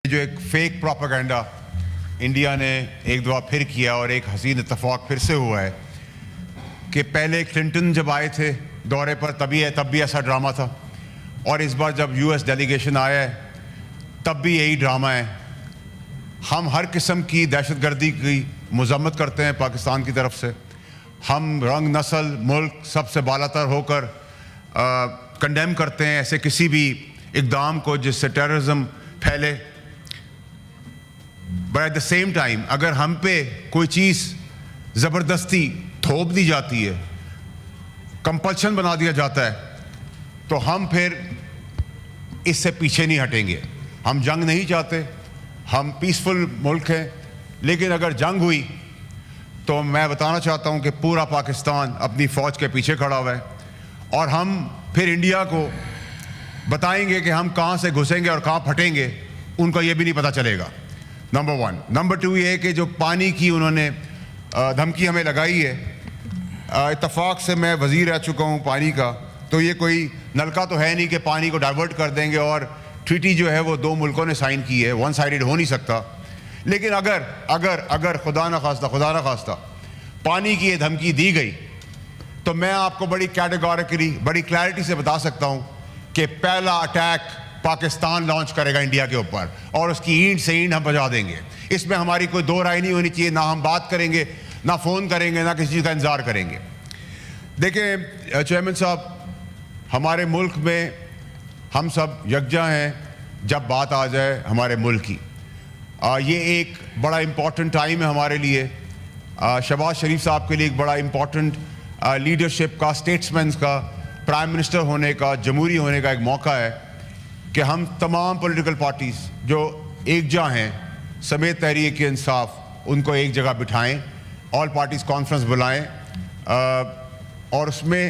جو ایک fake propaganda India نے ایک دفعہ پھر کیا اور ایک حسین اتفاق پھر سے ہوا ہے کہ پہلے کلنٹن جب آئے تھے دورے پر تب بھی ایسا ڈرامہ تھا، اور اس بار جب US ڈیلیگیشن آیا ہے تب بھی یہی ڈرامہ ہے۔ ہم ہر قسم کی دہشت گردی کی مذمت کرتے ہیں پاکستان کی طرف سے، ہم رنگ نسل ملک سب سے بالا تر ہو کر کنڈیم کرتے ہیں ایسے کسی بھی اقدام کو جس سے ٹیررزم پھیلے، but at the same time اگر ہم پہ کوئی چیز زبردستی تھوپ دی جاتی ہے، کمپلشن بنا دیا جاتا ہے، تو ہم پھر اس سے پیچھے نہیں ہٹیں گے۔ ہم جنگ نہیں چاہتے، ہم پیسفل ملک ہیں، لیکن اگر جنگ ہوئی تو میں بتانا چاہتا ہوں کہ پورا پاکستان اپنی فوج کے پیچھے کھڑا ہوا ہے، اور ہم پھر انڈیا کو بتائیں گے کہ ہم کہاں سے گھسیں گے اور کہاں پھٹیں گے، ان کو یہ بھی نہیں پتہ چلے گا۔ نمبر 1 نمبر 2 یہ ہے کہ جو پانی کی انہوں نے دھمکی ہمیں لگائی ہے، اتفاق سے میں وزیر رہ چکا ہوں پانی کا، تو یہ کوئی نلکا تو ہے نہیں کہ پانی کو ڈائیورٹ کر دیں گے، اور ٹریٹی جو ہے وہ 2 ملکوں نے سائن کی ہے، ون سائیڈڈ ہو نہیں سکتا۔ لیکن اگر خدا نخواستہ پانی کی یہ دھمکی دی گئی تو میں آپ کو بڑی کیٹیگوریکلی بڑی کلیئرٹی سے بتا سکتا ہوں کہ پہلا اٹیک پاکستان لانچ کرے گا انڈیا کے اوپر، اور اس کی اینٹ سے اینٹ ہم بجا دیں گے۔ اس میں ہماری کوئی دو رائے نہیں ہونی چاہیے، نہ ہم بات کریں گے، نہ فون کریں گے، نہ کسی چیز کا انتظار کریں گے۔ دیکھیں چیئرمین صاحب، ہمارے ملک میں ہم سب یکجا ہیں جب بات آ جائے ہمارے ملک کی۔ یہ ایک بڑا امپورٹنٹ ٹائم ہے ہمارے لیے، شہباز شریف صاحب کے لیے ایک بڑا امپورٹنٹ لیڈرشپ کا، اسٹیٹسمینز کا، پرائم منسٹر ہونے کا، جمہوری ہونے کا ایک موقع ہے کہ ہم تمام پولیٹیکل پارٹیز جو ایکجا ہیں سمیت تحریک انصاف ان کو ایک جگہ بٹھائیں، آل پارٹیز کانفرنس بلائیں، اور اس میں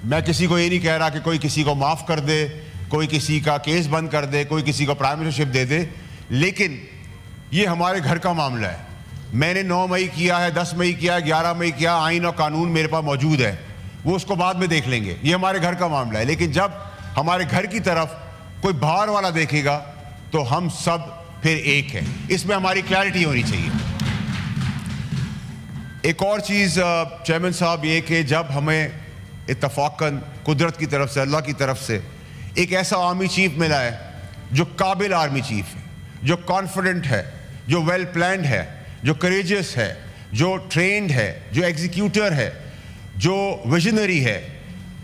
میں کسی کو یہ نہیں کہہ رہا کہ کوئی کسی کو معاف کر دے، کوئی کسی کا کیس بند کر دے، کوئی کسی کو پرائم منسٹرشپ دے دے، لیکن یہ ہمارے گھر کا معاملہ ہے۔ میں نے 9 مئی کیا ہے، 10 مئی کیا ہے، 11 مئی کیا، آئین اور قانون میرے پاس موجود ہے، وہ اس کو بعد میں دیکھ لیں گے، یہ ہمارے گھر کا معاملہ ہے۔ لیکن جب ہمارے گھر کی طرف کوئی باہر والا دیکھے گا تو ہم سب پھر ایک ہیں، اس میں ہماری کلیئرٹی ہونی چاہیے۔ ایک اور چیز چیئرمین صاحب یہ کہ جب ہمیں اتفاقاً قدرت کی طرف سے، اللہ کی طرف سے ایک ایسا آرمی چیف ملا ہے جو قابل آرمی چیف ہے، جو کانفیڈنٹ ہے، جو ویل پلانڈ ہے، جو کریجس ہے، جو ٹرینڈ ہے، جو ایگزیکیوٹر ہے، جو ویژنری ہے،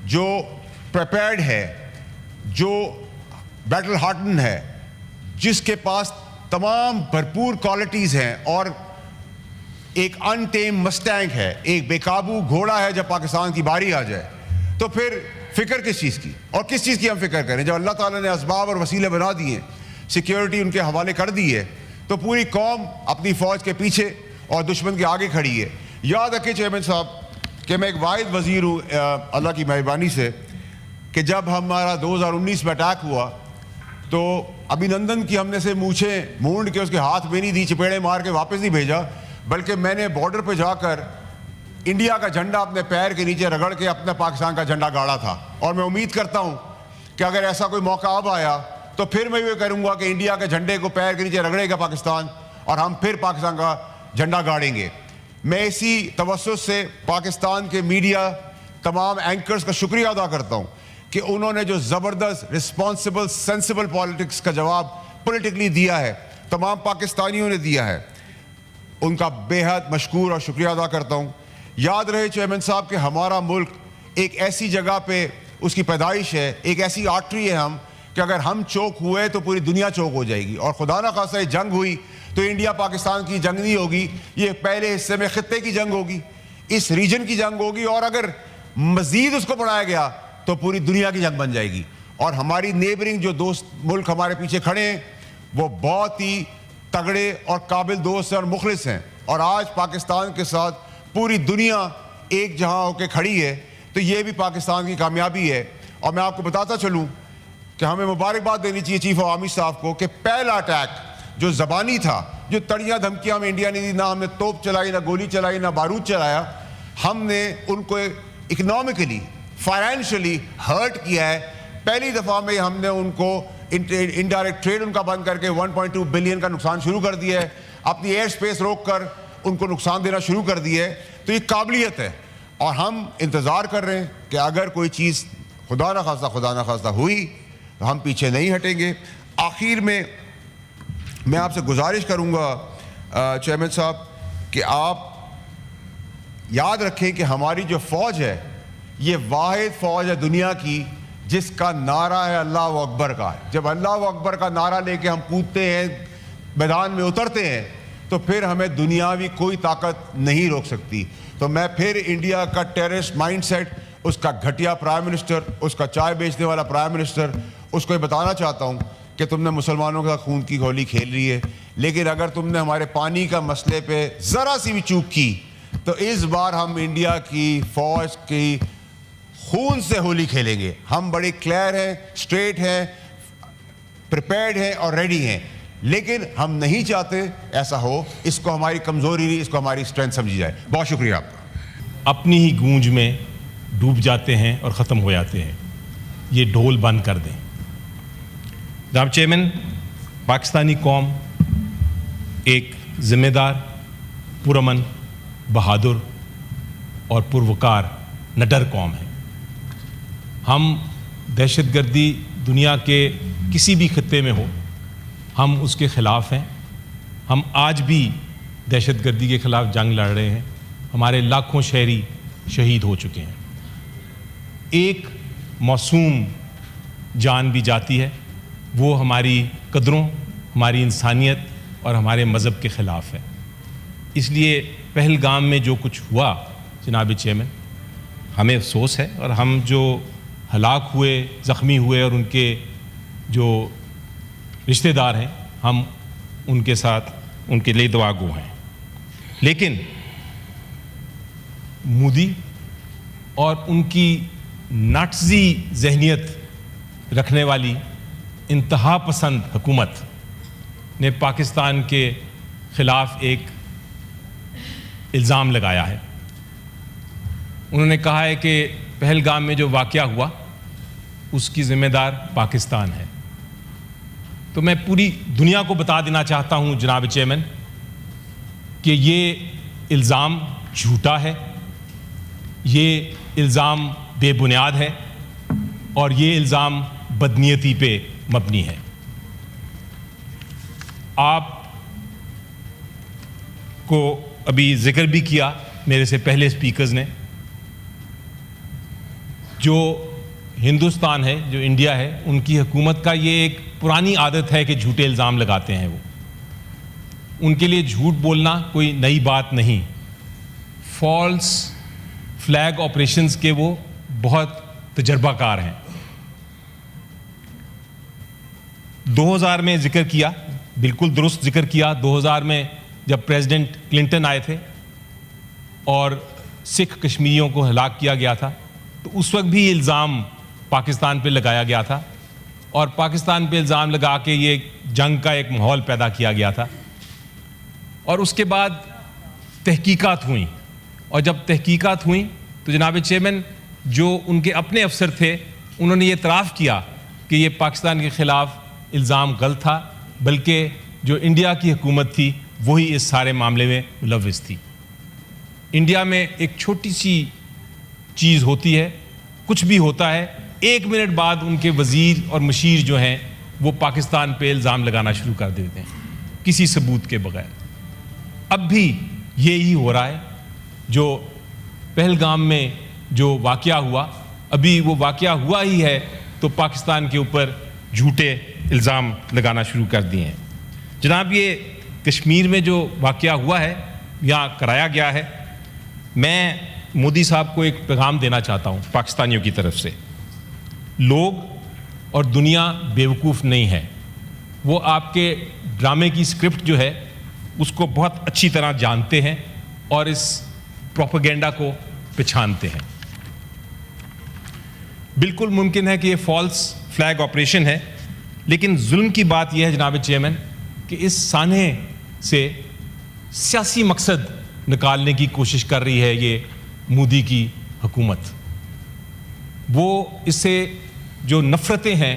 جو پریپیئرڈ ہے، جو بیٹل ہارٹن ہے، جس کے پاس تمام بھرپور کوالٹیز ہیں، اور ایک ان ٹیم مسٹینگ ہے، ایک بے قابو گھوڑا ہے، جب پاکستان کی باری آ جائے تو پھر فکر کس چیز کی، اور کس چیز کی ہم فکر کریں؟ جب اللہ تعالیٰ نے اسباب اور وسیلے بنا دیے، سیکیورٹی ان کے حوالے کر دی ہے، تو پوری قوم اپنی فوج کے پیچھے اور دشمن کے آگے کھڑی ہے۔ یاد رکھیں چیئرمین صاحب کہ میں ایک واحد وزیر ہوں اللہ کی مہربانی سے کہ جب ہمارا 2019 میں اٹیک ہوا تو ابھینندن کی ہم نے سے مونچھیں مونڈ کے اس کے ہاتھ میں نہیں دی، چپیڑے مار کے واپس نہیں بھیجا، بلکہ میں نے بارڈر پہ جا کر انڈیا کا جھنڈا اپنے پیر کے نیچے رگڑ کے اپنے پاکستان کا جھنڈا گاڑا تھا۔ اور میں امید کرتا ہوں کہ اگر ایسا کوئی موقع اب آیا تو پھر میں یہ کروں گا کہ انڈیا کے جھنڈے کو پیر کے نیچے رگڑے گا پاکستان، اور ہم پھر پاکستان کا جھنڈا گاڑیں گے۔ میں اسی توسط سے پاکستان کے میڈیا تمام اینکرز کا شکریہ ادا کرتا ہوں کہ انہوں نے جو زبردست رسپانسبل سینسیبل پالیٹکس کا جواب پولیٹیکلی دیا ہے، تمام پاکستانیوں نے دیا ہے، ان کا بے حد مشکور اور شکریہ ادا کرتا ہوں۔ یاد رہے چیئرمین صاحب کہ ہمارا ملک ایک ایسی جگہ پہ اس کی پیدائش ہے، ایک ایسی آرٹری ہے ہم کہ اگر ہم چوک ہوئے تو پوری دنیا چوک ہو جائے گی، اور خدا نہ خواستہ جنگ ہوئی تو انڈیا پاکستان کی جنگ نہیں ہوگی، یہ پہلے حصے میں خطے کی جنگ ہوگی، اس ریجن کی جنگ ہوگی، اور اگر مزید اس کو بڑھایا گیا تو پوری دنیا کی جنگ بن جائے گی۔ اور ہماری نیبرنگ جو دوست ملک ہمارے پیچھے کھڑے ہیں وہ بہت ہی تگڑے اور قابل دوست اور مخلص ہیں، اور آج پاکستان کے ساتھ پوری دنیا ایک جہاں ہو کے کھڑی ہے، تو یہ بھی پاکستان کی کامیابی ہے۔ اور میں آپ کو بتاتا چلوں کہ ہمیں مبارکباد دینی چاہیے چیف آف آرمی صاحب کو کہ پہلا اٹیک جو زبانی تھا، جو تڑیاں دھمکیاں ہمیں انڈیا نے دی، نہ ہم نے توپ چلائی، نہ گولی چلائی، نہ بارود چلایا، ہم نے ان کو اکنامکلی فائنینشلی ہرٹ کیا ہے۔ پہلی دفعہ میں ہم نے ان کو انڈائریکٹ ٹریڈ ان کا بند کر کے 1.2 بلین کا نقصان شروع کر دیا ہے, اپنی ایئر سپیس روک کر ان کو نقصان دینا شروع کر دیا ہے. تو یہ قابلیت ہے, اور ہم انتظار کر رہے ہیں کہ اگر کوئی چیز خدا نہ خواستہ ہوئی تو ہم پیچھے نہیں ہٹیں گے. آخر میں آپ سے گزارش کروں گا چیئرمین صاحب کہ آپ یاد رکھیں کہ ہماری جو فوج ہے یہ واحد فوج ہے دنیا کی جس کا نعرہ ہے اللہ اکبر کا. جب اللہ اکبر کا نعرہ لے کے ہم کودتے ہیں, میدان میں اترتے ہیں, تو پھر ہمیں دنیاوی کوئی طاقت نہیں روک سکتی. تو میں پھر انڈیا کا ٹیررسٹ مائنڈ سیٹ, اس کا گھٹیا پرائم منسٹر, اس کا چائے بیچنے والا پرائم منسٹر, اس کو یہ بتانا چاہتا ہوں کہ تم نے مسلمانوں کا خون کی ہولی کھیل لی ہے, لیکن اگر تم نے ہمارے پانی کا مسئلے پہ ذرا سی بھی چوک کی تو اس بار ہم انڈیا کی فوج کی خون سے ہولی کھیلیں گے. ہم بڑے کلیئر ہیں, اسٹریٹ ہیں, پریپیئرڈ ہیں اور ریڈی ہیں, لیکن ہم نہیں چاہتے ایسا ہو. اس کو ہماری کمزوری نہیں, اس کو ہماری اسٹرینتھ سمجھی جائے. بہت شکریہ آپ کا. اپنی ہی گونج میں ڈوب جاتے ہیں اور ختم ہو جاتے ہیں. یہ ڈھول بند کر دیں. جناب چیئرمین, پاکستانی قوم ایک ذمہ دار, پرامن, بہادر اور پروقار نڈر قوم ہے. ہم دہشت گردی دنیا کے کسی بھی خطے میں ہو, ہم اس کے خلاف ہیں. ہم آج بھی دہشت گردی کے خلاف جنگ لڑ رہے ہیں. ہمارے لاکھوں شہری شہید ہو چکے ہیں. ایک معصوم جان بھی جاتی ہے, وہ ہماری قدروں, ہماری انسانیت اور ہمارے مذہب کے خلاف ہے. اس لیے پہلگام میں جو کچھ ہوا جناب چیئرمین, ہمیں افسوس ہے, اور ہم جو ہلاک ہوئے, زخمی ہوئے اور ان کے جو رشتہ دار ہیں, ہم ان کے ساتھ ان کے لیے دعا گو ہیں. لیکن مودی اور ان کی ناٹزی ذہنیت رکھنے والی انتہا پسند حکومت نے پاکستان کے خلاف ایک الزام لگایا ہے. انہوں نے کہا ہے کہ پہلگام میں جو واقعہ ہوا اس کی ذمہ دار پاکستان ہے. تو میں پوری دنیا کو بتا دینا چاہتا ہوں جناب چیئرمین کہ یہ الزام جھوٹا ہے, یہ الزام بے بنیاد ہے, اور یہ الزام بدنیتی پہ مبنی ہے. آپ کو ابھی ذکر بھی کیا میرے سے پہلے اسپیکرز نے, جو ہندوستان ہے, جو انڈیا ہے, ان کی حکومت کا یہ ایک پرانی عادت ہے کہ جھوٹے الزام لگاتے ہیں. وہ ان کے لیے جھوٹ بولنا کوئی نئی بات نہیں. فالس فلیگ آپریشنز کے وہ بہت تجربہ کار ہیں. 2000 میں ذکر کیا, بالکل درست ذکر کیا, 2000 میں جب پریزیڈنٹ کلنٹن آئے تھے اور سکھ کشمیریوں کو ہلاک کیا گیا تھا, تو اس وقت بھی الزام پاکستان پہ لگایا گیا تھا, اور پاکستان پہ الزام لگا کے یہ جنگ کا ایک ماحول پیدا کیا گیا تھا. اور اس کے بعد تحقیقات ہوئیں, اور جب تحقیقات ہوئیں تو جناب چیئرمین جو ان کے اپنے افسر تھے انہوں نے یہ اعتراف کیا کہ یہ پاکستان کے خلاف الزام غلط تھا, بلکہ جو انڈیا کی حکومت تھی وہی اس سارے معاملے میں ملوث تھی. انڈیا میں ایک چھوٹی سی چیز ہوتی ہے, کچھ بھی ہوتا ہے, 1 منٹ بعد ان کے وزیر اور مشیر جو ہیں وہ پاکستان پہ الزام لگانا شروع کر دیتے ہیں کسی ثبوت کے بغیر. اب بھی یہی ہو رہا ہے. جو پہلگام میں جو واقعہ ہوا, ابھی وہ واقعہ ہوا ہی ہے تو پاکستان کے اوپر جھوٹے الزام لگانا شروع کر دیے ہیں. جناب, یہ کشمیر میں جو واقعہ ہوا ہے, یہاں کرایا گیا ہے, میں مودی صاحب کو ایک پیغام دینا چاہتا ہوں پاکستانیوں کی طرف سے. لوگ اور دنیا بیوقوف نہیں ہے, وہ آپ کے ڈرامے کی اسکرپٹ جو ہے اس کو بہت اچھی طرح جانتے ہیں اور اس پروپیگنڈا کو پہچانتے ہیں. بالکل ممکن ہے کہ یہ فالس فلیگ آپریشن ہے, لیکن ظلم کی بات یہ ہے جناب چیئرمین کہ اس سانحے سے سیاسی مقصد نکالنے کی کوشش کر رہی ہے یہ مودی کی حکومت. وہ اس سے جو نفرتیں ہیں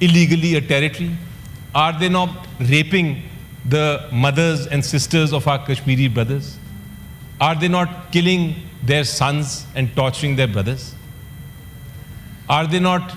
illegally a territory? Are they not raping the mothers and sisters of our Kashmiri brothers? Are they not killing their sons and torturing their brothers? Are they not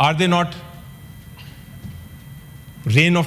are they not reign of